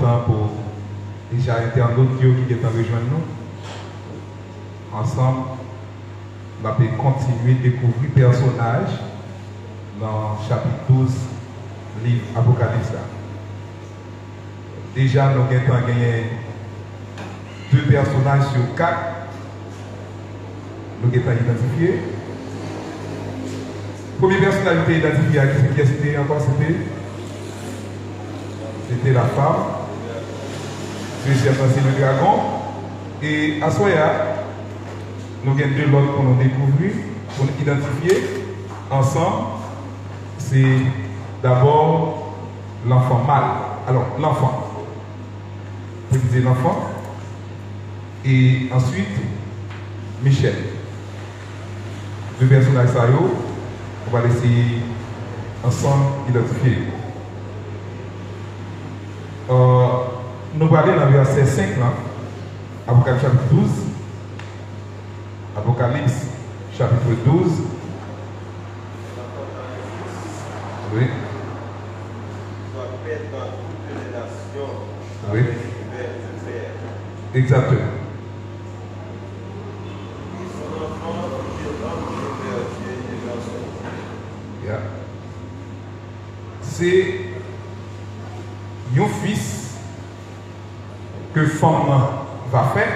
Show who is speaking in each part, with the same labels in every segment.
Speaker 1: content pour déjà internautes qui est en rejoindre nous. Ensemble, on va continuer de découvrir personnages dans le chapitre 12 livre Apocalypse. Déjà, nous avons gagné 2 personnages sur 4. Nous avons identifié. Premier personnage qui était identifié, qui c'était encore, c'était la femme. Deuxième, c'est le dragon. Et à Soya, nous avons 2 autres pour nous découvrir, pour nous identifier ensemble. C'est d'abord l'enfant mâle. Alors, l'enfant. Vous dites l'enfant. Et ensuite, Michel. 2 personnages sérieux. On va laisser ensemble identifier. Nous allons aller dans le verset 5, là, Apocalypse chapitre 12. Apocalypse chapitre 12. Oui. Oui. Exactement. Yeah. C'est un fils que femme va faire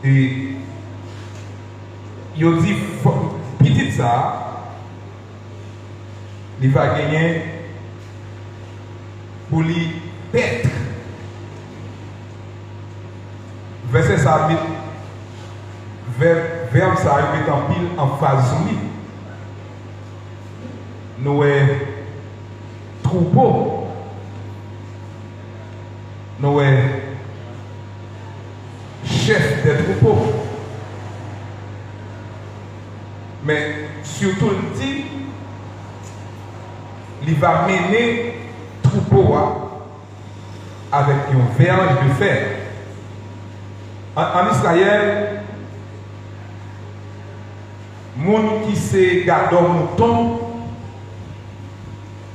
Speaker 1: et il dit petit ça il va gagner pour lui paître. Verset ça verbe ça met en pile en phase lui. Nous est troupeau. Nous est chef des troupeaux. Mais surtout il dit il va mener troupeau avec une verge de fer. En Israël, moun qui se garde mouton,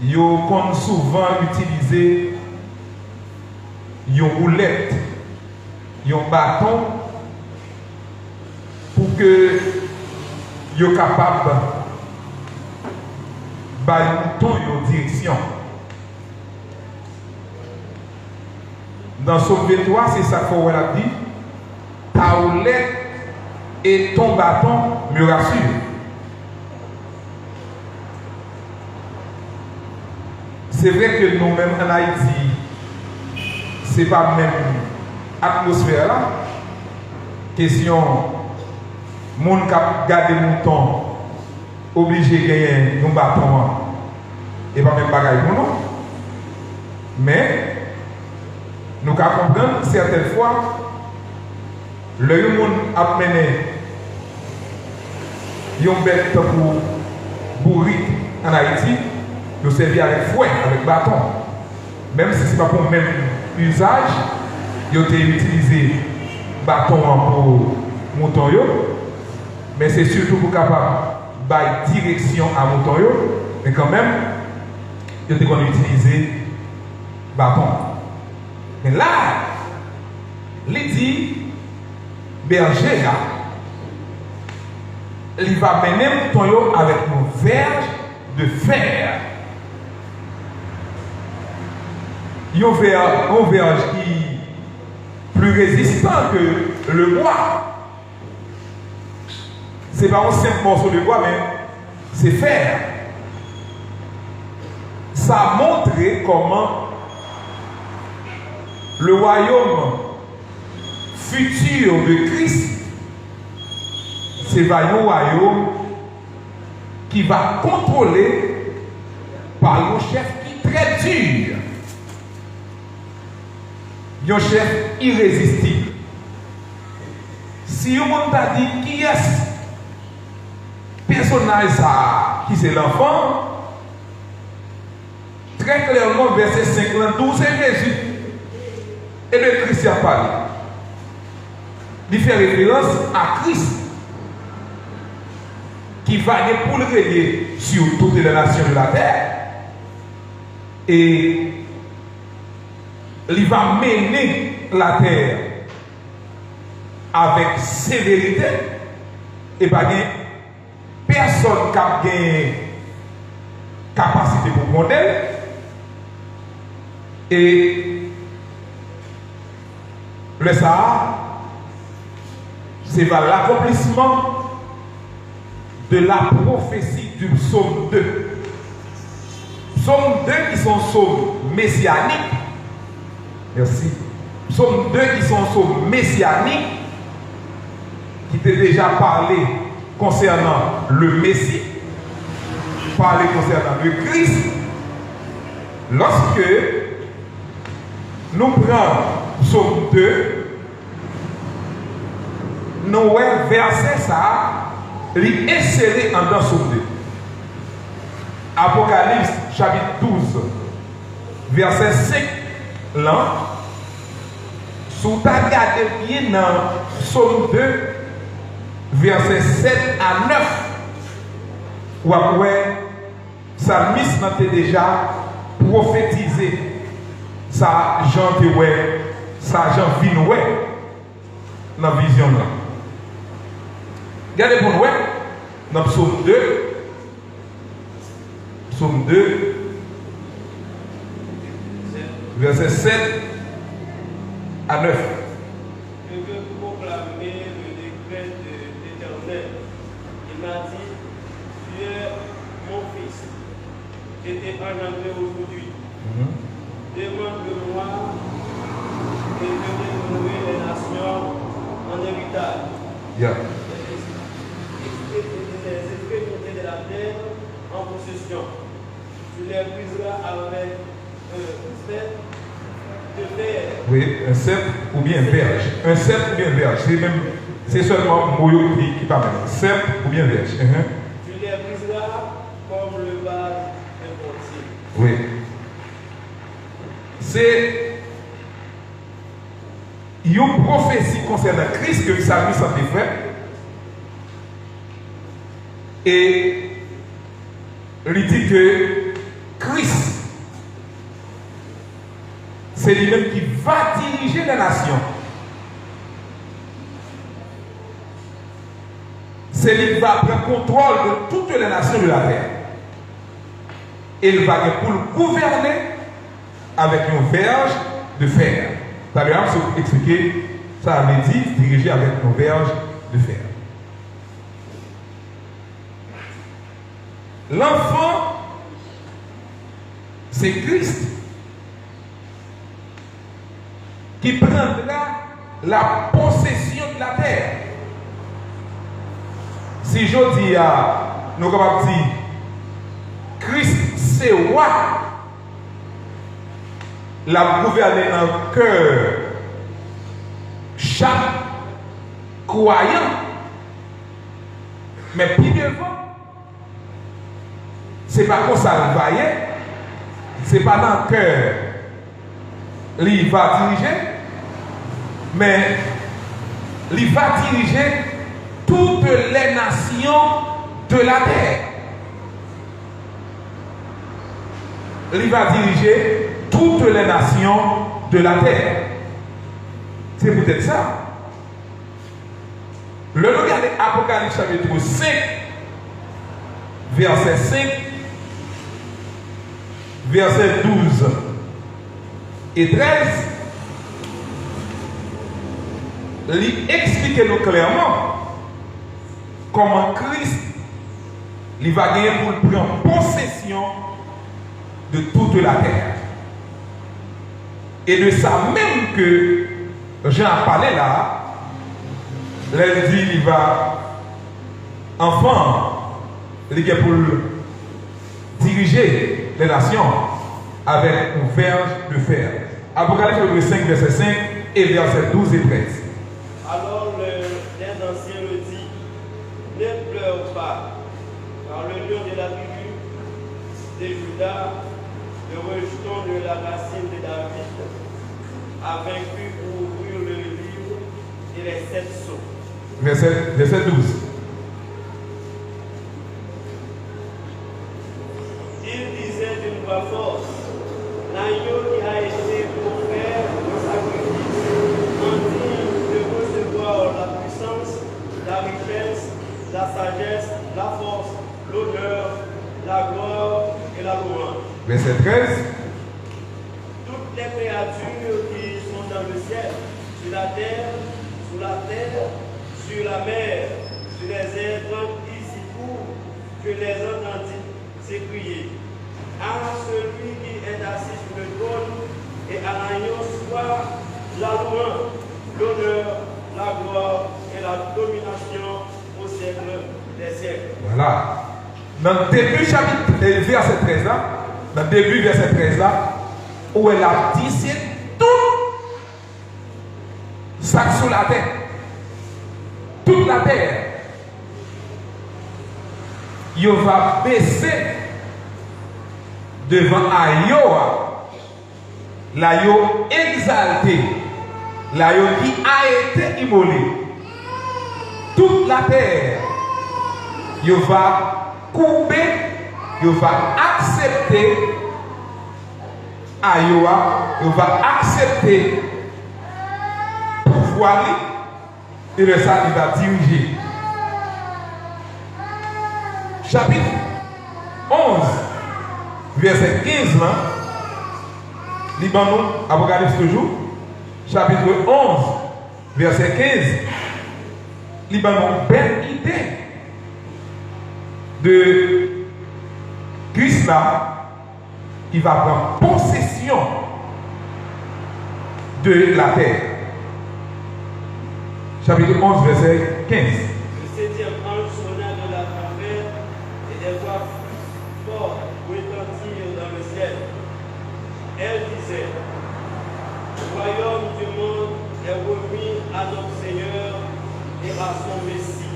Speaker 1: yo kon souvent utiliser une roulette, un bâton pour que yo capable bay mouton une direction. Dans Sauve-toi, c'est ça qu'on a dit. Ta roulette et ton bâton me rassurent. C'est vrai que nous-mêmes en Haïti, ce n'est pas la même atmosphère là. Question, moun qui garde mouton, obligé de gagner un bâton et pas même bagaille pour nous. Mais nous comprenons certaines fois, le monde a mené une bête pour bourrique en Haïti, nous servir avec fouet, avec bâton. Même si ce n'est pas pour le même usage, ils ont utilisé bâton pour mouton, mais c'est surtout pour capable de direction à mouton, mais quand même, ils ont utilisé bâton. Mais là, il dit, berger, il va mener mouton avec une verge de fer. Une verge qui est plus résistant que le bois. Ce n'est pas un simple morceau de bois, mais c'est fer. Ça a montré comment le royaume futur de Christ, c'est un royaume qui va contrôler par un chef qui est très dur. Un chef irrésistible. Si on t'a dit qui est ce personnage ça, qui c'est l'enfant, très clairement, verset 52, c'est Jésus. Et le Christ a parlé. Il fait référence à Christ qui va pour le régner sur toutes les nations de la terre. Et il va mener la terre avec sévérité et pas personne qui a une capacité pour modèle. Et le Sahara, c'est l'accomplissement de la prophétie du psaume 2. Psaume 2 qui sont psaumes messianiques. Merci. Psaume 2 qui sont psaumes messianiques, qui t'ai déjà parlé concernant le Messie, parlé concernant le Christ. Lorsque nous prenons psaume 2, nous voyons verset ça, il est inséré dans psaume 2. Apocalypse chapitre 12, verset 5, là, sous ta regardé bien dans psaume 2, verset 7 à 9, ou après, Psalmiste n'a déjà prophétisé, ça Jean te ouais, ça Jean vin ouais, dans la vision là. Regardez pour nous, dans psaume 2, psaume 2, verset 7 à 9.
Speaker 2: Je veux proclamer le décret de l'Éternel. Il m'a dit, tu es mon fils, je t'ai engendré aujourd'hui. Demande-le-moi et je vais donner les nations en héritage.
Speaker 1: Yeah.
Speaker 2: Les extrémités de la terre en possession. Tu les briseras avec un cep de fer.
Speaker 1: Oui, un cep ou bien verge. Un cep ou bien verge. C'est seulement Moyo qui parle. Cep ou bien verge.
Speaker 2: Tu les briseras comme le bas d'un portier.
Speaker 1: Oui. C'est une prophétie concernant Christ que le psalmiste a fait. Et il dit que Christ, c'est lui-même qui va diriger les nations. C'est lui qui va prendre contrôle de toutes les nations de la terre. Et il va pour le gouverner avec une verge de fer. Ça veut dire, expliquer, ça veut dire diriger avec une verge de fer. L'enfant, c'est Christ qui prendra la possession de la terre. Si je dis à nous capables de dire Christ c'est roi, la gouverner dans le cœur chaque croyant, mais plus devant, c'est pas comme ça le vaillant, c'est pas dans le cœur il va diriger, mais il va diriger toutes les nations de la terre. Il va diriger toutes les nations de la terre. C'est peut-être ça. Le regardez Apocalypse chapitre 5, verset 5, verset 12 et 13, il explique nous clairement comment Christ il va gagner pour prendre possession de toute la terre. Et de ça même que Jean a parlé là, il dit il va enfant, il est pour diriger les nations avec une verge de fer. Apocalypse 5, verset 5 et verset 12 et 13.
Speaker 2: Alors l'un ancien le dit, ne pleure pas, car le lion de la tribu de Juda, le rejeton de la racine de David, a vaincu pour ouvrir le livre et les 7 sceaux.
Speaker 1: Verset 12.
Speaker 2: Il disait d'une voix forte, l'agneau qui a été offert la sagesse, la force, l'honneur, la gloire et la louange.
Speaker 1: Verset 13.
Speaker 2: Toutes les créatures qui sont dans le ciel, sur la terre, sous la terre, sur la mer, sur les êtres ici courent, que les entendit s'écrier. À celui qui est assis sur le trône et à l'agneau soit la louange, l'honneur, la gloire et la domination au siècle des siècles.
Speaker 1: Voilà. Dans le début chapitre, verset 13 là, dans le début verset 13 là, où elle a dit c'est tout ça sur la terre. Toute la terre. Il va baisser devant Ayoa. L'Ayo exalté. L'Ayo qui a été immolé. Toute la terre. Il va couper. Il va accepter Ayoa. Il va accepter pouvoir et le ça il va diriger. Chapitre 11, verset 15, là, Libanon, Apocalypse toujours, chapitre 11, verset 15, Libanon, belle idée de Christ là, il va prendre possession de la terre. Chapitre 11, verset 15.
Speaker 2: Le septième ange sonna de la trompette et des voix fortes retentirent dans le ciel. Elle disait, le royaume du monde est remis à notre Seigneur et à son Messie.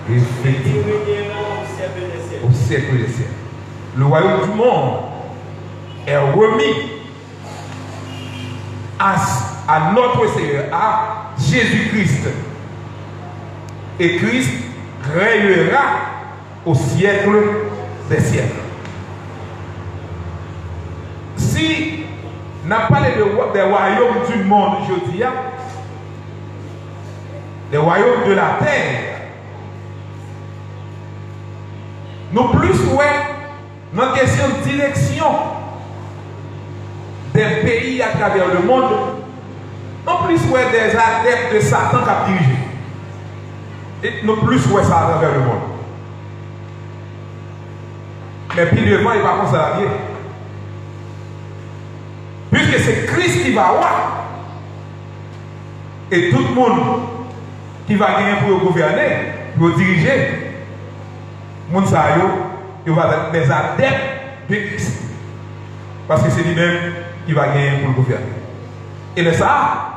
Speaker 2: Et il régnera au siècle des siècles.
Speaker 1: Au siècle des siècles. Le royaume du monde est remis à notre Seigneur, à Jésus-Christ. Et Christ régnera au siècle des siècles. Si on a parlé des royaumes du monde, je dis, les royaumes de la terre, nous plus dans la question de direction des pays à travers le monde, non plus des adeptes de Satan qui a dirigé. Et non plus ça à travers le monde. Mais puis devant, il va comme ça bien. Puisque c'est Christ qui va avoir. Et tout le monde qui va gagner pour gouverner, pour diriger, monde ça il va être des adeptes de Christ. Parce que c'est lui-même qui va gagner pour le gouverner. Et de ça,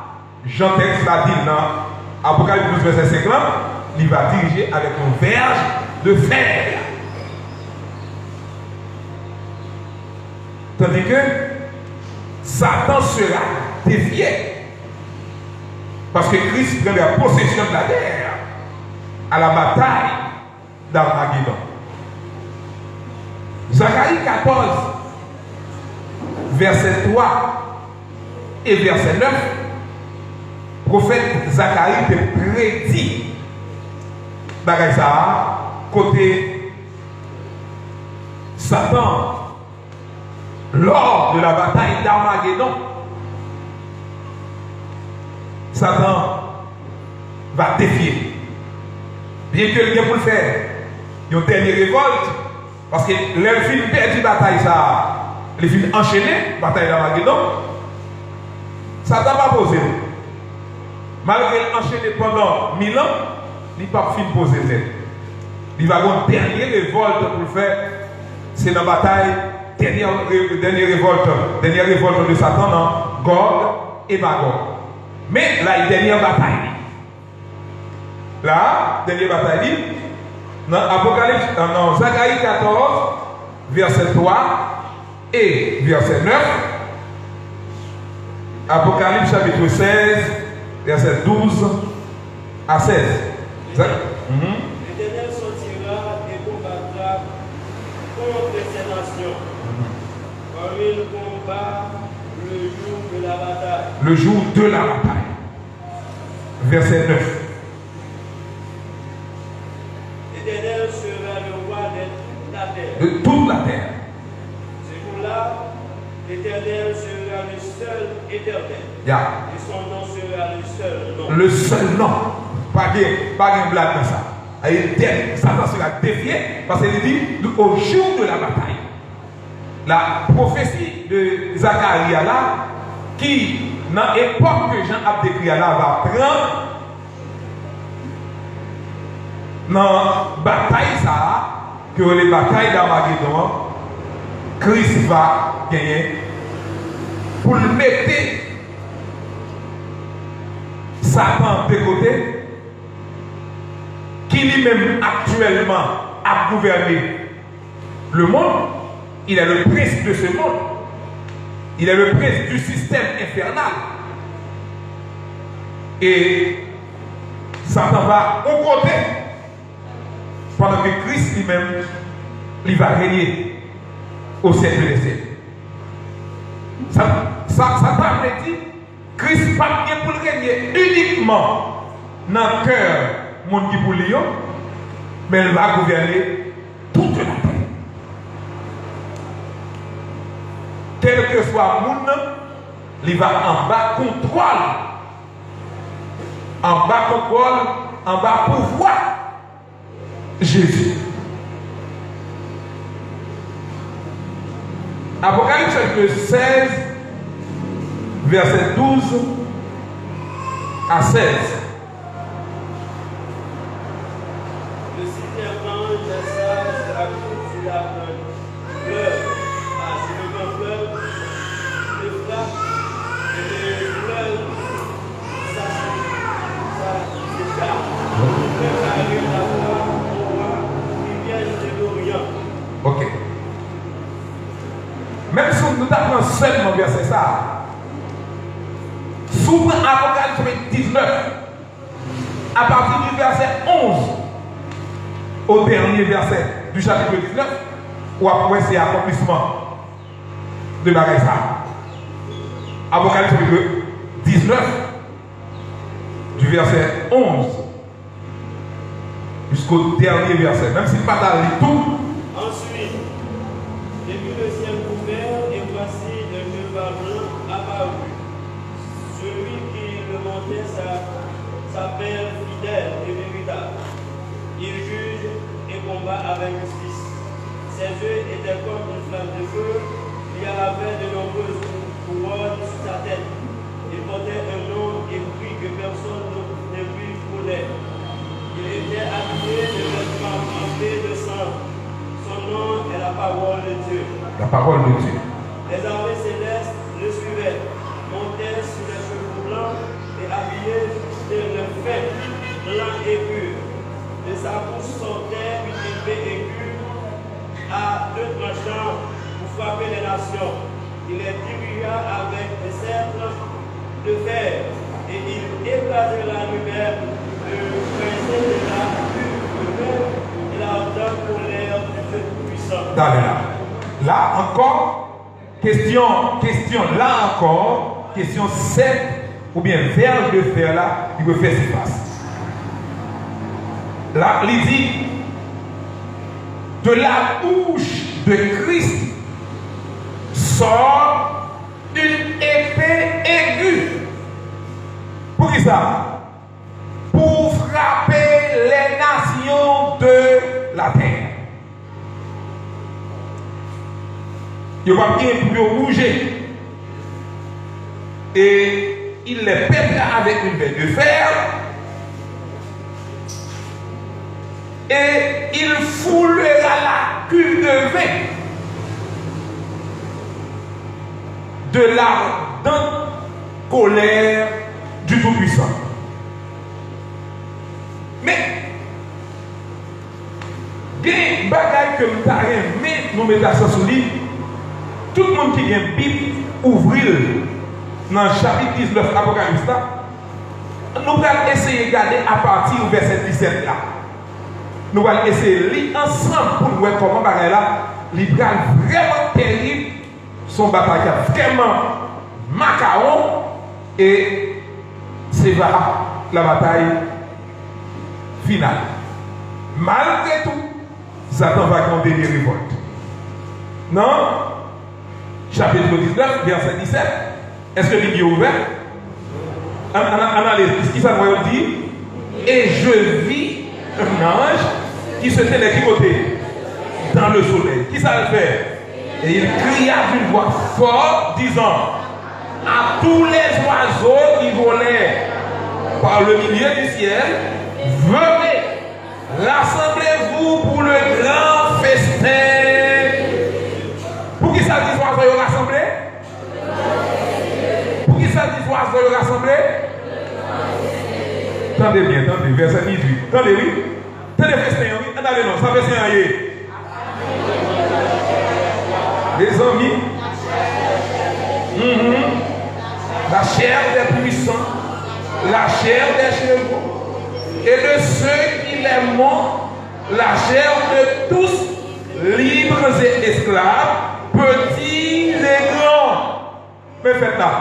Speaker 1: Jean texte l'a dit dans Apocalypse 12, verset 50, il va diriger avec une verge de fer. Tandis que Satan sera défié. Parce que Christ prend la possession de la terre à la bataille d'Armageddon. Zacharie 14, verset 3 et verset 9, prophète Zacharie te prédit bagay ça côté Satan lors de la bataille d'Armageddon. Satan va défier. Bien que le gars pour le faire, il y a une dernière révolte. Parce que les films perdu bataille ça, les films enchaînés, bataille d'Armageddon, Satan va poser. Malgré enchaîné pendant 1000 ans, il n'a pas fini de poser tête. Il va avoir une dernière révolte pour le faire. C'est dans la bataille, dernière révolte de Satan dans Gog et Magog. Mais là, il y a une dernière bataille. Là, dernière bataille, dans Apocalypse, dans Zacharie 14, verset 3 et verset 9. Apocalypse chapitre 16, verset 12 à 16.
Speaker 2: L'Éternel sortira et combattra contre ces nations. Comme il combat le jour de la bataille.
Speaker 1: Le jour de la bataille. Verset 9.
Speaker 2: terre.
Speaker 1: De toute la terre.
Speaker 2: Ce jour-là, l'Éternel sera le seul éternel.
Speaker 1: Yeah.
Speaker 2: Et son nom sera le seul nom.
Speaker 1: Le seul nom. Pas de blague dans ça. Satan sera défié parce qu'il dit au jour de la bataille. La prophétie de Zacharie là, qui dans l'époque que Jean a décrit là, va prendre dans la bataille ça, que les batailles d'Armageddon, Christ va gagner pour le mettre Satan de côté, qui lui-même actuellement a gouverné le monde. Il est le prince de ce monde. Il est le prince du système infernal. Et Satan va au côté pendant que Christ lui-même il va régner au siècle des siècles. Satan a dit Christ n'est pas pour régner uniquement dans le cœur du monde qui pour lui, mais il va gouverner toute la terre. Quel que soit le monde, il va en bas contrôle. En bas contrôle, en bas pouvoir. Jésus. Apocalypse chapitre 16, verset 12 à 16.
Speaker 2: Le sixième ange des sages accouche sur la fleuve. C'est le grand fleuve, le frappe, et le fleuve, ça s'échappe. Le fleuve arrive à la au roi qui vient de l'Orient.
Speaker 1: Ok. Même si nous apprenons seulement verset ça, souvent Apocalypse 19, à partir du verset 11 au dernier verset du chapitre 19, ou après c'est accomplissement de bagaille ça. Apocalypse 19, du verset 11 jusqu'au dernier verset, même si pas dans le tout.
Speaker 2: Ensuite, depuis le ciel ouvert, et voici le cheval blanc apparu. Celui qui le montait s'appelle fidèle et véritable. Il juge et combat avec justice. Ses yeux étaient comme une flamme de feu. Il y avait de nombreuses couronnes sur sa tête. Il portait un nom écrit que personne ne lui connaît. Il était habillé de vêtements trempés de sang. Son nom est la parole de Dieu.
Speaker 1: La parole de Dieu.
Speaker 2: Les armées célestes le suivaient, montaient sur les chevaux blancs et habillés de fête blanc et pur. De sa bouche sortait une épée aiguë à deux tranchants pour frapper les nations. Il les dirigea avec des sceptres de fer et il écrasait la lumière de presser de la lumière et la hauteur pour l'air du Dieu puissant.
Speaker 1: Là encore, question, là encore, question 7 ou bien verbe de fer là, il peut faire ses faces. Là, il dit de la bouche de Christ sort une épée aiguë. Pour qui ça? Pour frapper les nations de la terre. Il va bien pour bouger. Et il les pètera avec une bête de fer. Et il foulera la cuve de vin de l'ardente colère du Tout-Puissant. Mais, des bagailles que nous avons, mais nous mettons ça sur lui, tout le monde qui a une Bible, ouvrir dans le chapitre 19 Apocalypse, nous allons essayer de regarder à partir du verset 17 là. Nous allons essayer de lire ensemble pour voir comment bagaille là, libéral vraiment terrible, son bataille vraiment macaron, et c'est la bataille finale. Malgré tout, Satan va compter des révoltes. Non? Chapitre 19, verset 17. Est-ce que le livre est ouvert? Analyse. Ce qui s'appelle dit. Et je vis un ange qui se tenait qui côté? Dans le soleil. Qui ça le fait? Et il cria d'une voix forte, disant à tous les oiseaux qui volaient par le milieu du ciel, venez, rassemblez-vous pour le grand festin. Pour qui ça dit oiseaux rassemblés? Pour qui ça dit oiseaux rassemblés? Tendez bien, tendez, verset 18. Tendez, oui. Tendez festin, oui. Attendez, non, ça festin, oui. Les amis, la chair des puissants, la chair des chevaux, et de ceux qui les montent, la chair de tous, libres et esclaves, petits et grands. Mais faites là.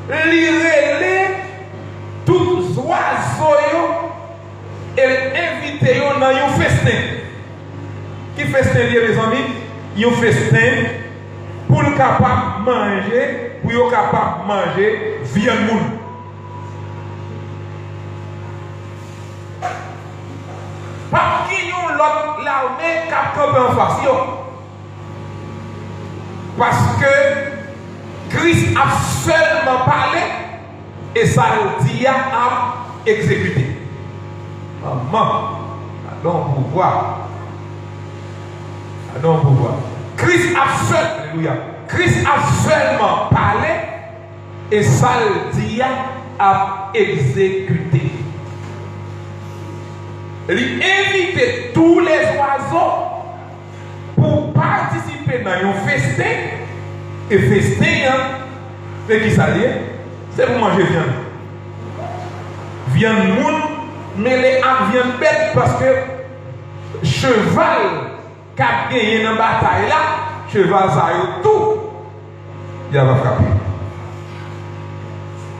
Speaker 1: Lirez-les, tous oiseaux, et invitez-les dans un festin. Qui festin les amis? Ils ont festin pour le capable manger, pour le capable manger viande moun. Parce qu'ils ont l'autre l'armée qui a campé en face. Parce que Christ a seulement parlé et ça le dit a exécuté. Maman, allons pouvoir. Non, pouvoir. Christ a seulement parlé et ça le dit a exécuté. Il invite tous les oiseaux pour participer dans un festin. Et festin, c'est qui ça dit? C'est pour manger viande. Viande moun, mais les viande bête parce que cheval qui a gagné dans la bataille là, cheval ça y tout, il va frapper.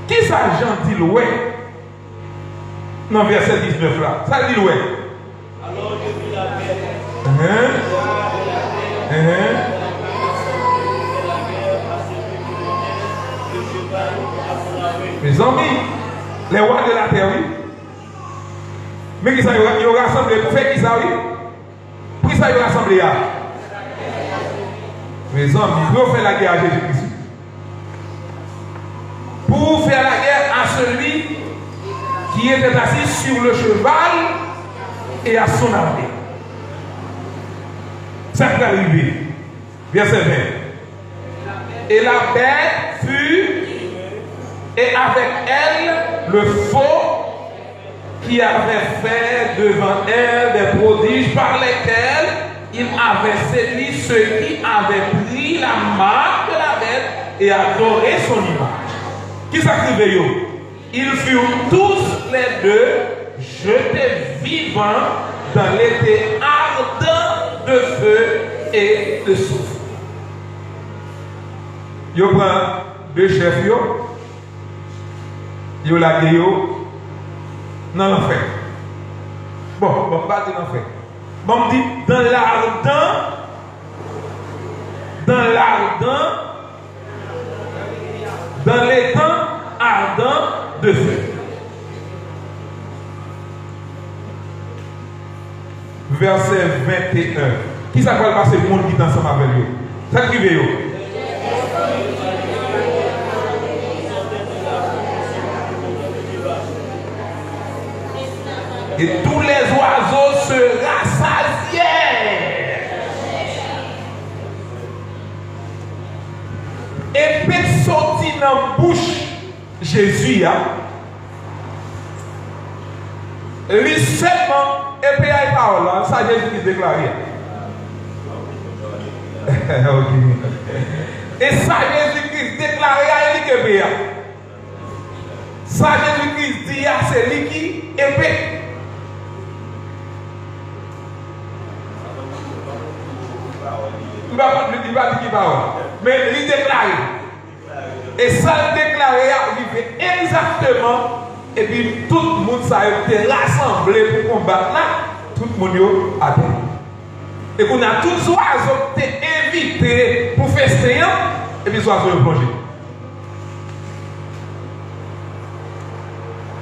Speaker 1: Qui ça Jean dit l'oué? Dans verset 19 là, ça dit l'oué.
Speaker 2: Alors je vis la paix.
Speaker 1: Mes amis, les rois de la terre, oui. Mais qui ça y aura rassemblé pour faire qui ça, oui? Qui ça y aura rassemblé là? Mes amis, pour faire la guerre à Jésus-Christ. Pour faire la guerre à celui qui était assis sur le cheval et à son armée. Ça qui est arrivé. Verset 20. Et la bête fut, et avec elle, le faux qui avait fait devant elle des prodiges par lesquels il avait séduit ceux qui avaient pris la marque de la bête et adoré son image. Qui s'acrivait? Ils furent tous les deux jetés vivants dans l'été ardent de feu et de soufre. Yo prend deux chefs yo la yo dans l'enfer. Bon, pas de l'enfer. Bon, on dit dans l'étang ardent de feu. Verset 21. Qui s'appelle passer le monde qui est ensemble avec lui? Ça qui veut. Et tous les oiseaux se rassasièrent. Et puis sortit dans la bouche Jésus. Lui seulement, et puis il y a une parole, ça Jésus qui déclarait. Et ça Jésus-Christ déclarait à lui. Ça Jésus-Christ dit à celui qui épée. Il va dire qui parole. Mais il déclare. Et ça déclaré arrivé exactement Et puis tout le monde s'est rassemblé pour combattre là. Tout le monde a terre. Et qu'on a tous les oiseaux qui étaient invités pour fester. Et puis les oiseaux ont plongé.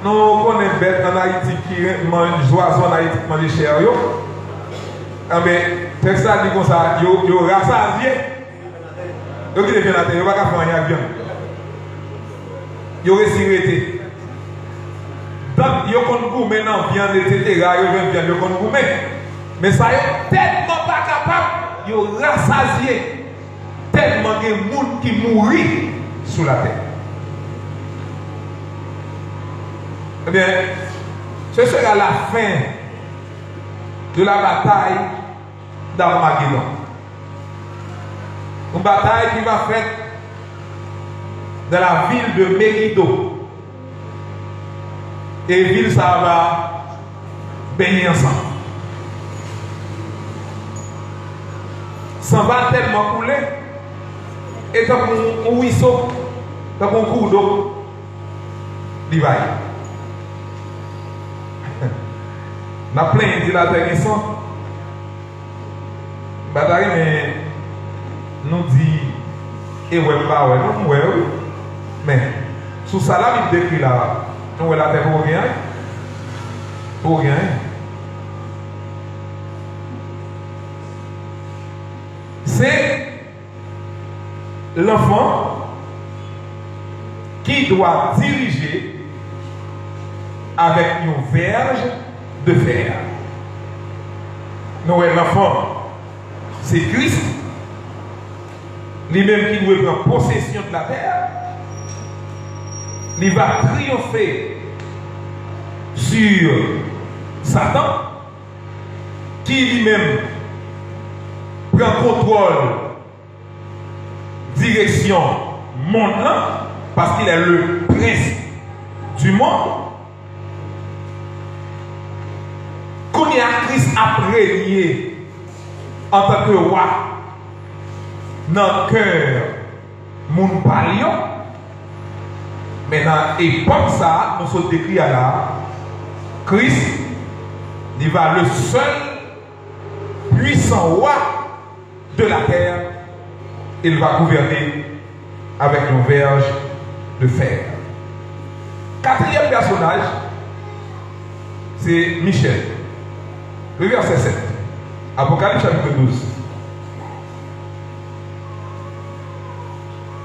Speaker 1: Nous connaissons bête en Haïti qui mange les oiseaux en Haïti qui mangent cher. Mais texte ça dit comme ça, ils ont rassasié. Ils ont dit bien la terre, ils n'ont pas fait rien bien. Ils ont resté. Donc, ils ont gourmet dans la viande, etc. Ils ont viande, ils ont gourmet. Mais ça, ils tellement pas capable, ils ont rassasié. Tellement de monde qui mourit sous la terre. Eh bien, ce sera la fin de la bataille d'Armageddon. Une bataille qui va faite dans la ville de Megiddo. Et ville, ça va baigner ensemble. Ça va tellement couler. Et comme un ruisseau, comme un cours d'eau, il va y. On a plein de dilateurs qui sont. Bataille, mais nous dit, et ouais, pas ouais, non, ouais, mais sous ça là, il décrit là, nous la terre pour rien. Pour rien. C'est l'enfant qui doit diriger avec une verge de fer. Noël, l'enfant, c'est Christ, lui-même qui doit prendre possession de la terre. Il va triompher sur Satan, qui lui-même prend contrôle, direction monde là, parce qu'il est le prince du monde. Quand il y a Christ a régné en tant que roi dans le cœur mon palion, mais dans l'époque ça, nous sommes décrits à là, Christ, il va le seul puissant roi de la terre, il va gouverner avec une verge de fer. Quatrième personnage, c'est Michel. Le verset 7. Apocalypse chapitre 12.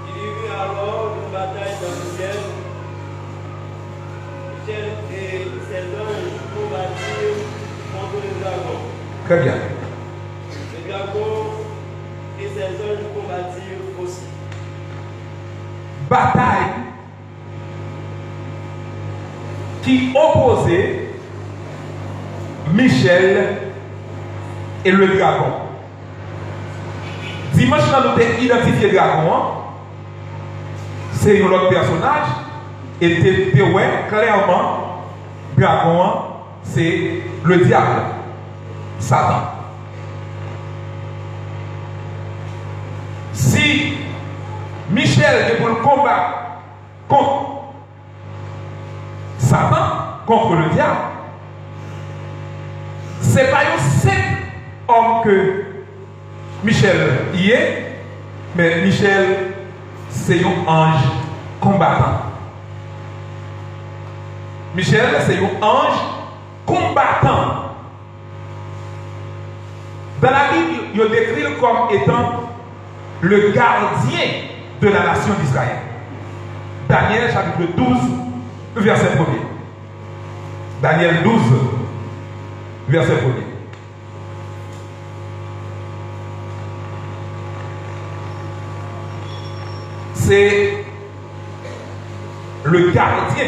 Speaker 2: Il y eut alors une bataille dans le ciel. Michel et ses anges combattirent contre le dragon.
Speaker 1: Très bien.
Speaker 2: Le dragon et ses anges combattirent aussi.
Speaker 1: Bataille qui opposait Michel et le dragon. Dimanche, nous avons identifié le dragon. C'est un autre personnage. Et clairement, le dragon, c'est le diable, Satan. Si Michel est pour le combat contre Satan, contre le diable, ce n'est pas un simple homme que Michel y est, mais Michel, c'est un ange combattant. Michel, c'est un ange combattant. Dans la Bible, il est décrit comme étant le gardien de la nation d'Israël. Daniel chapitre 12, verset 1er. Daniel 12, verset 1er. C'est le gardien.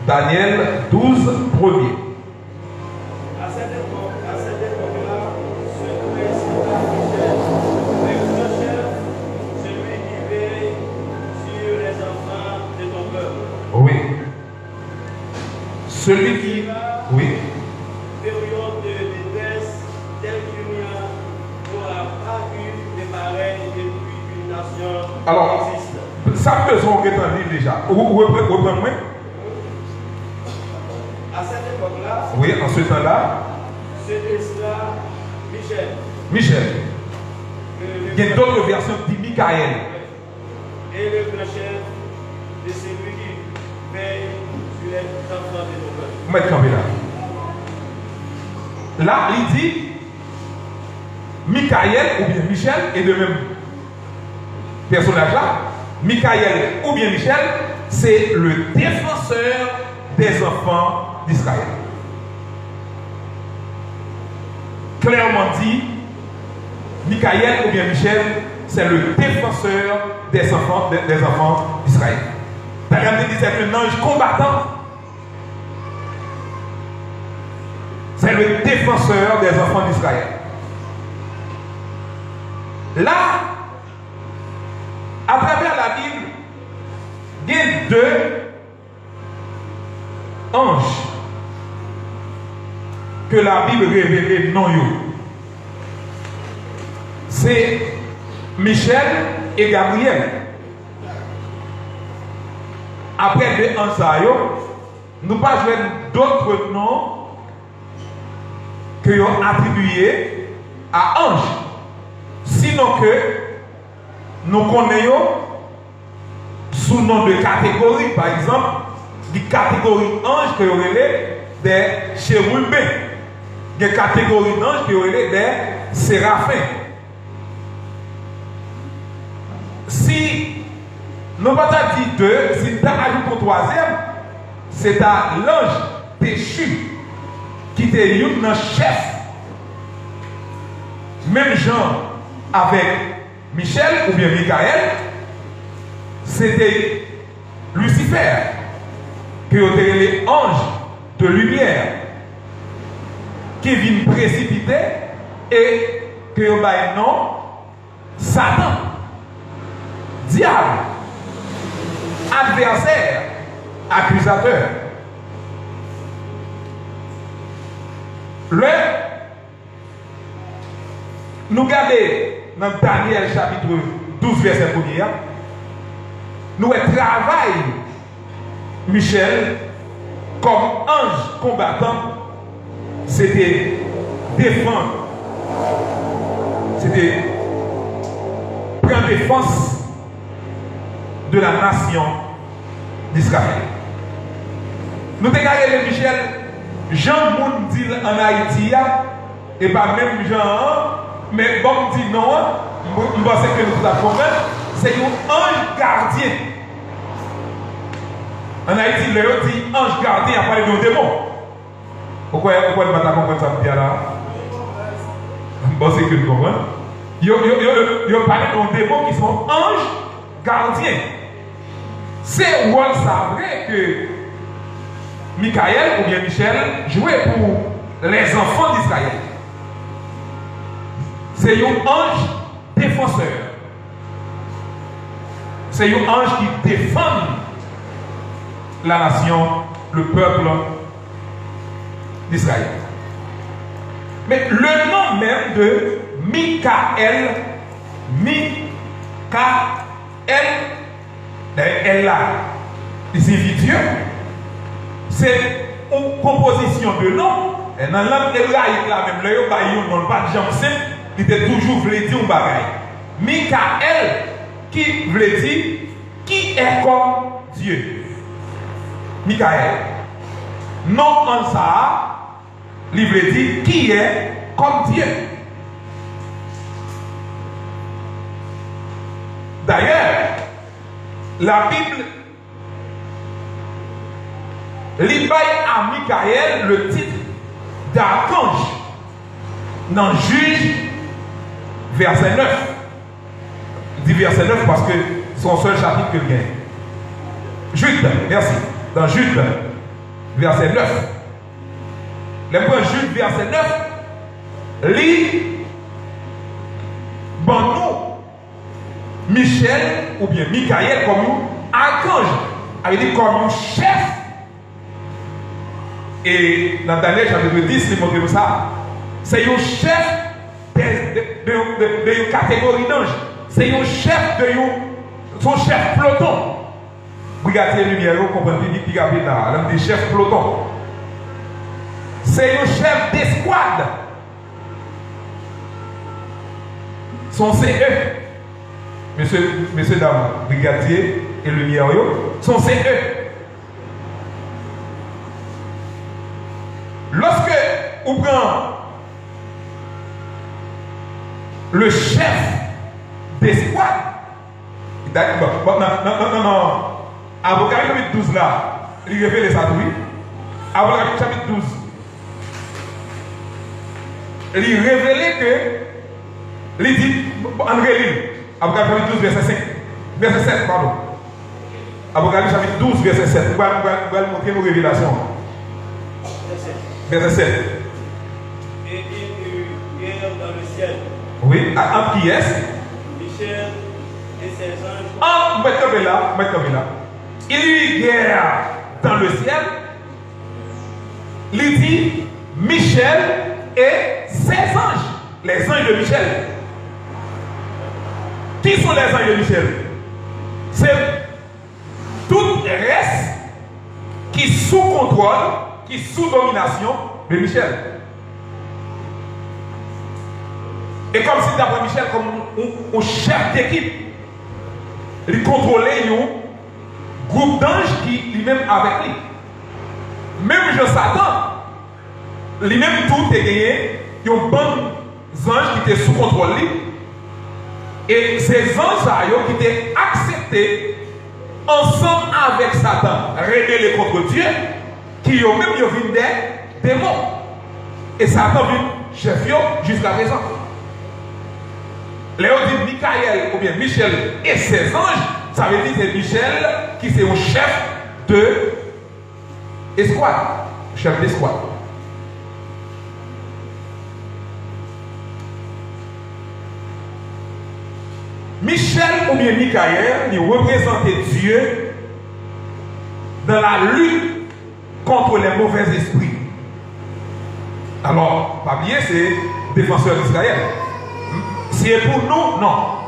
Speaker 1: Daniel 12, 1er.
Speaker 2: À cette époque-là, se trouvait Michel, le grand chef, celui qui veille sur les enfants de ton peuple.
Speaker 1: Oui. Celui qui. Oui.
Speaker 2: Période de détresse telle qu'il n'y aura pas eu de pareil depuis qu'une nation
Speaker 1: Alors,
Speaker 2: existe.
Speaker 1: ça besoin d'être en livre déjà. Reprends-moi.
Speaker 2: À cette époque-là,
Speaker 1: Oui, en ce temps-là,
Speaker 2: c'était cela Michel.
Speaker 1: Michel. Il y a d'autres versions qui disent Michael.
Speaker 2: Et le grand chef de celui qui veille sur les enfants de nos peuples.
Speaker 1: Vous mettez campé là. Là, il dit Michael ou bien Michel est de même personnage là. Michael ou bien Michel, c'est le défenseur des enfants d'Israël. Clairement dit, Michael ou bien Michel, c'est le défenseur des enfants d'Israël. D'ailleurs, il dit c'est un ange combattant. C'est le défenseur des enfants d'Israël. Là, à travers la Bible, il y a deux anges que la Bible révèle non yo. C'est Michel et Gabriel. Après deux anges, nous ne pas jouer d'autres noms que nous avons attribués à ange. Sinon que nous connaissons sous nom de catégorie, par exemple, des catégories anges que vous avez des chérubins, des catégories d'anges que vous avez des séraphins. Si nous pas dit deux, si nous ajoutons troisième, c'est à l'ange déchu qui était un chef. Même genre avec Michel ou bien Michael, c'était Lucifer, qui était les anges de lumière, qui vient précipiter et qui a nom Satan, diable, adversaire, accusateur. Nous regardons dans Daniel chapitre 12, verset 1er, nous travaillons Michel comme ange combattant, c'était défendre, c'était prendre défense de la nation d'Israël. Nous regardons Michel, Jean Moun dit en Haïti, et pas même Jean, mais bon dit non, je pense que nous avons compris, c'est un ange gardien. En Haïti, le dit ange gardien a parlé de démon. Pourquoi ne pas comprendre ça bien là? Bon, c'est que nous comprenons. Il parle de démons qui sont anges gardiens. C'est où ça vrai que Michael ou bien Michel jouait pour les enfants d'Israël. C'est un ange défenseur. C'est un ange qui défend la nation, le peuple d'Israël. Mais le nom même de Michael, elle là, il signifie Dieu. C'est une composition de noms. Et dans la langue hébraïque, là même, le nom pas de Janssen, il était toujours voulu dire un bagaille. Michael, qui veut dire qui est comme Dieu. Michael. Non en ça, il veut dire qui est comme Dieu. D'ailleurs, la Bible lui à Michael le titre d'archange dans Juge verset 9. Il dit verset 9 parce que c'est son seul chapitre que le gagne. Jude, merci. Dans Jude, verset 9. Le point Jude, verset 9, lit bon nous, Michel ou bien Michael comme nous, archange, il dit comme nous, chef. Et dans Daniel chapitre 10, il montre ça. C'est un chef de catégorie d'ange. C'est un chef son chef peloton. Brigadier lumière, vous comprenez, qui a l'un des chefs peloton. C'est un chef d'escouade. Son CE. Messieurs, dames, brigadier et lumière, son CE. Lorsque on prend le chef d'escouade, non. Apocalypse chapitre 12 là, il révèle ça, oui. Apocalypse chapitre 12. Il révèle que, il dit, André, Apocalypse chapitre 12, verset 5, verset 7, pardon. Apocalypse chapitre 12, verset 7. Nous allons montrer nos révélations. Verset 7.
Speaker 2: Et il eut guerre dans le ciel.
Speaker 1: Oui, entre qui est-ce?
Speaker 2: Michel et ses anges.
Speaker 1: Ah, mettez-le là. Il y eut guerre dans le ciel. Il dit Michel et ses anges. Les anges de Michel. Qui sont les anges de Michel? C'est tout reste qui sous contrôle, qui sous domination de Michel. Et comme si d'après Michel, comme un chef d'équipe, il contrôlait un groupe d'anges qui lui-même avec lui. Même je Satan, lui-même tout est gagné, il y a un bon ange qui était sous contrôle lui. Et ces anges qui étaient acceptés ensemble avec Satan, rebellés contre Dieu, qui ont même vu des démons. Et Satan vient chef jusqu'à présent. Léo dit Michael ou bien Michel et ses anges, ça veut dire que c'est Michel qui est un chef de escouade. Chef d'escouade. Michel ou bien Michael, il représentait Dieu dans la lutte contre les mauvais esprits. Alors, pas bien, c'est défenseur d'Israël. C'est pour nous, non.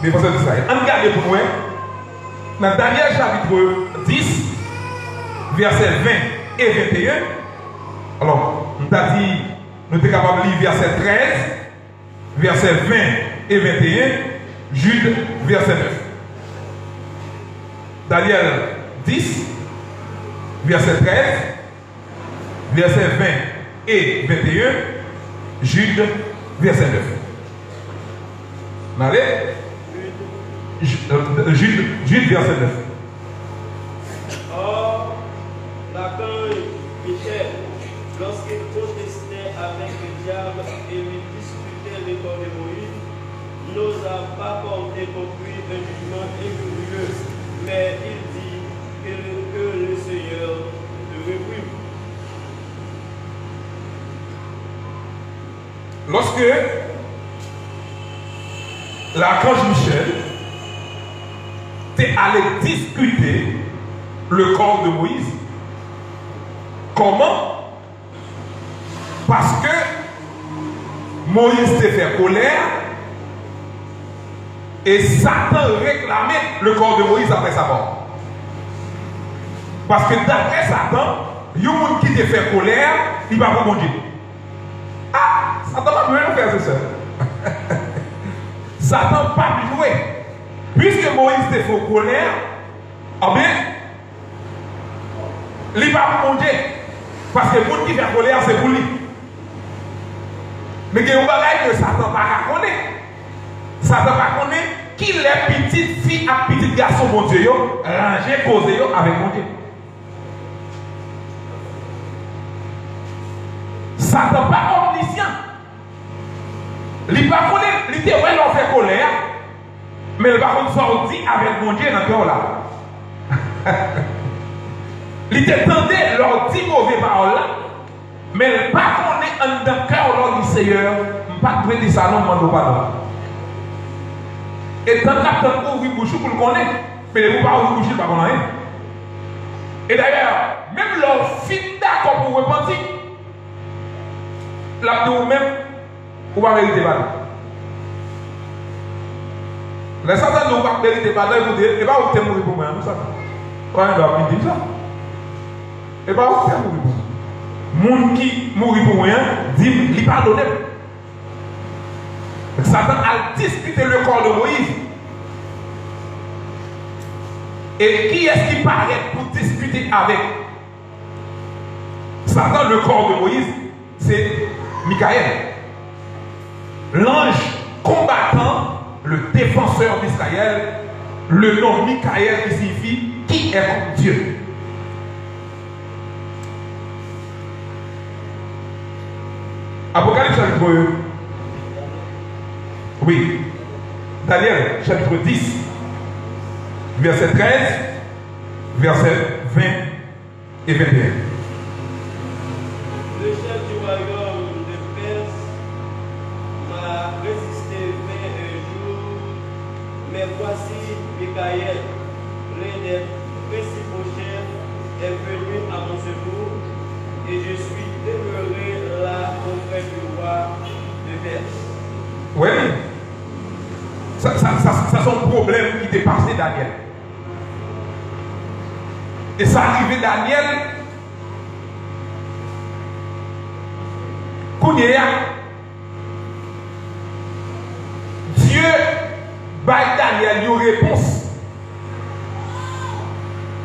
Speaker 1: Défenseur d'Israël. On regarde pour nous, dans Daniel chapitre 10, versets 20 et 21. Alors, on t'a dit, nous sommes capables de lire verset 13, verset 20 et 21, Jude, verset 9. Daniel 10, verset 13, verset 20 et 21, Jude, verset 9. Allez? Jude, verset 9.
Speaker 2: Or, l'archange Michel, lorsqu'il protestait avec le diable et lui disputait le corps de Moïse, n'osa pas porter contre lui un jugement injurieux, mais il dit que le Seigneur le réprime.
Speaker 1: Lorsque l'archange Michel est allé discuter le corps de Moïse, comment? Parce que Moïse s'est fait colère et Satan réclamait le corps de Moïse après sa mort. Parce que d'après Satan, il y a un monde qui s'est fait colère, il va pas manger. Ah, Satan va jouer le frère et soeur. Satan pas jouer. Puisque Moïse s'est fait colère, ah bien, il va pas manger. Parce que le monde qui fait colère, c'est pour lui. Mais il y a un bagage que Satan ne connaît pas. Satan ne connaît qui les petites filles et petits garçons, mon Dieu, ranger, poser avec mon Dieu. Satan n'est pas omniscient. Il ne connaît pas, il était ouais, l'on fait colère, mais il va sortir avec mon Dieu dans le cœur là. Il était tenté leur dire mauvais paroles là, mais il ne connaît pas dans le cœur là du Seigneur, il ne pas dire ça non, je ne pas. Et tant qu'on ouvre bouche pour le connaître, mais les pas ouvrir bouche, il ne pas connaître. Et d'ailleurs, même leur fit d'accord pour repentir, là de vous-même, vous ne pouvez pas vérité. Les Satan nous pas vérité pas dans vous dire et pas où t'es mourir pour moi nous Satan. Quand on doit dire ça. Et pas où t'es mourir pour moi. Moun qui mourit pour moi dit il pardonne. Satan a disputé le corps de Moïse. Et qui est-ce qui paraît pour discuter avec Satan le corps de Moïse? C'est Michael. L'ange combattant, le défenseur d'Israël. Le nom Michael qui signifie qui est comme Dieu. Apocalypse chapitre 1. Oui. Daniel chapitre 10. Verset 13. Verset 20 et 21.
Speaker 2: Le chef du royaume de Perse m'a résisté 21 jours, mais voici Michael, l'un des principaux chefs, est venu à mon secours, et je suis demeuré là auprès du roi de Perse.
Speaker 1: Oui. Ça c'est un problème qui dépassait Daniel. Et ça arrivait Daniel. Dieu baille Daniel une réponse.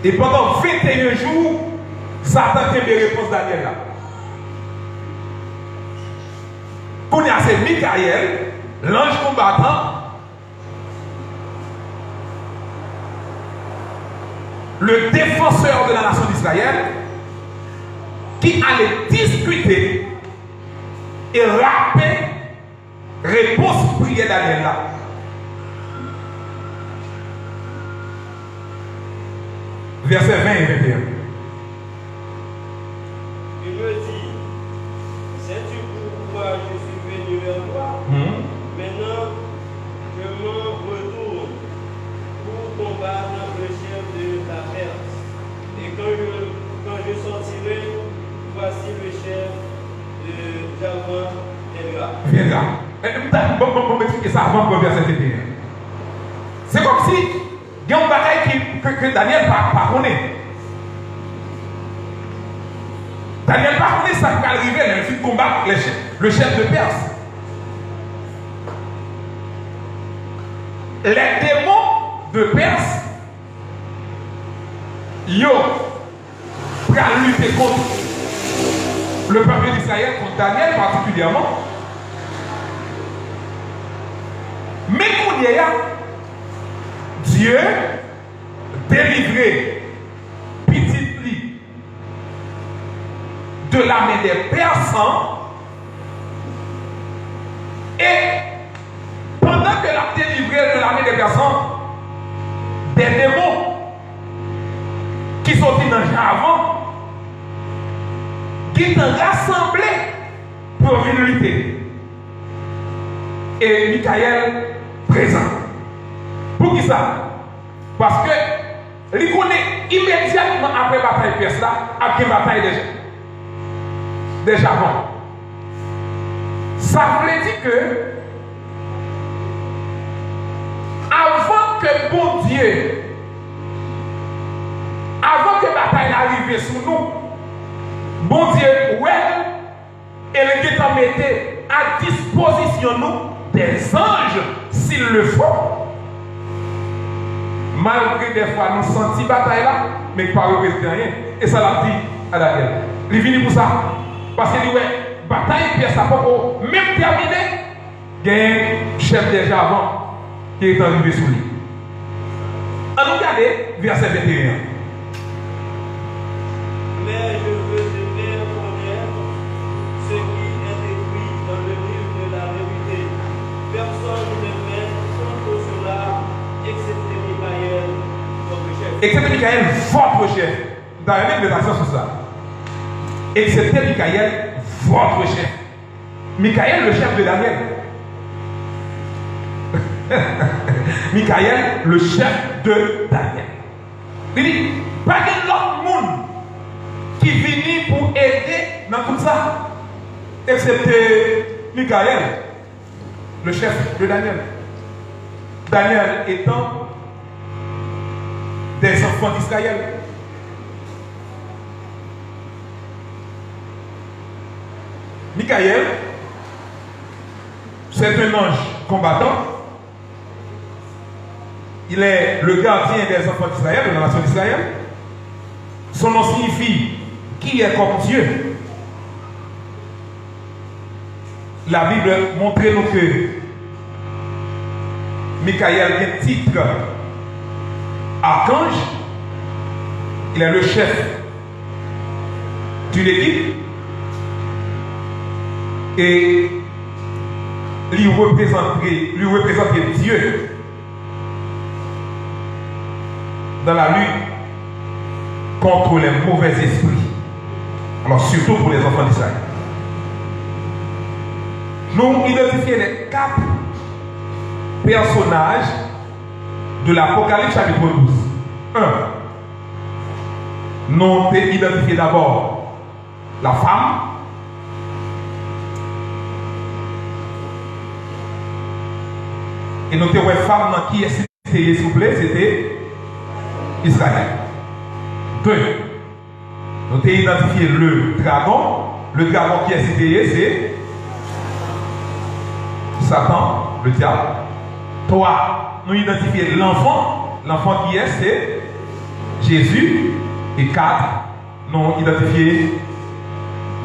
Speaker 1: Et pendant 21 jours, Satan a des réponses Daniel là. Kounia c'est Michael, l'ange combattant, le défenseur de la nation d'Israël, qui allait discuter et rapper réponse prière Daniel là. Verset 20 et 21.
Speaker 2: Il me dit, sais-tu pourquoi je suis venu vers toi? Maintenant, je m'en retourne pour combattre le chef de la Perse. Et quand je sortirai, voici le chef de Javan viendra.
Speaker 1: Bon, m'expliquer ça avant de verset 21. C'est comme si il y a un bagaille que Daniel ne connaît. Daniel ne connaît ça qui va arriver, il faut combattre le chef de Perse. Les démons de Perse, ils ont lutter contre le peuple d'Israël, contre Daniel particulièrement. Mais qu'on y a, Dieu délivré petit lit de la main des Persans et pendant que l'a délivré de la main des Persans, des démons qui sont dans le avant, qui sont rassemblés pour venir lutter. Et Michael présent. Pour qui ça? Parce que il connaît immédiatement après la bataille perse là, après la bataille déjà avant. Ça veut dire que avant que bon Dieu, avant que la bataille arrive sur nous, bon Dieu, ouais, et le Dieu t'en mettait à disposition nous des anges s'il le faut. Malgré des fois nous sentons bataille là, mais pas représenter rien. Et ça l'a dit à Daniel. Il vient pour ça. Parce qu'il dit, ouais, bataille, puis ça pas même terminé. Il y a un chef déjà avant qui est arrivé sous lui. On nous regarde verset 21.
Speaker 2: Mais je veux te faire connaître ce qui est écrit dans le livre de la vérité. Personne ne fait contre cela, excepté Michael, votre chef.
Speaker 1: Excepté Michael, votre chef. Dans la même méditation sur ça. Excepté Michael, votre chef. Michael, le chef de Daniel. Michael, le chef de Daniel. Il dit, pas de l'autre monde qui vient pour aider dans tout ça, excepté Michael, le chef de Daniel. Daniel étant des enfants d'Israël. Michael, c'est un ange combattant. Il est le gardien des enfants d'Israël, de la nation d'Israël. Son nom signifie qui est comme Dieu. La Bible montre nous que Michael a un titre archange. Il est le chef d'une équipe et lui représenter Dieu dans la lutte contre les mauvais esprits. Alors surtout pour les enfants d'Israël. Nous identifions les 4 personnages de l'Apocalypse chapitre 12. 1. Nous identifions d'abord la femme. Et nous avons une femme qui est citée, s'il vous plaît, c'était Israël. 2. Nous avons identifié le dragon. Le dragon qui est cité, c'est Satan, le diable. 3. Nous identifions l'enfant. L'enfant qui est, c'est Jésus. Et 4. Nous identifions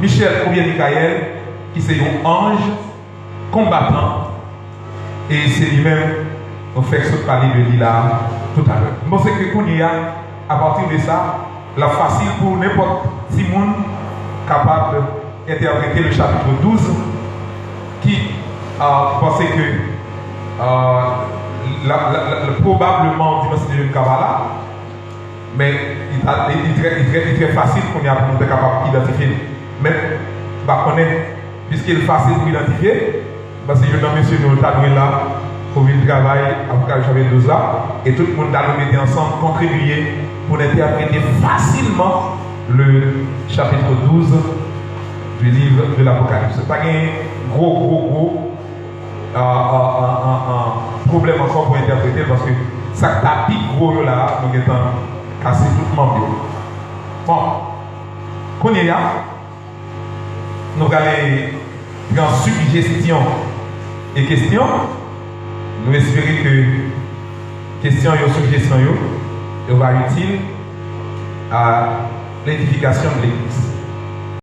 Speaker 1: Michel ou bien Michael, qui c'est un ange combattant. Et c'est lui-même, on fait ce parler de lui là tout à l'heure. Moi, c'est que qu'on y a, à partir de ça, la facile pour n'importe qui monde capable d'interpréter le chapitre 12 qui pensait que probablement on dit c'est une Kabbalah, mais il est très facile qu'on y a pour être capable d'identifier. Mais puisqu'il est facile pour identifier, parce que je suis monsieur nous là pour venir travailler à chapitre 12 là, et tout le monde a mis ensemble, contribuer pour interpréter facilement le chapitre 12 du livre de l'Apocalypse. Ce n'est pas un gros problème encore pour interpréter parce que ça tapis gros là, nous étant cassé tout le monde. Bon, qu'on y a, nous allons dans suggestion et question. Nous espérons que question et suggestion va utile à l'édification de l'Église.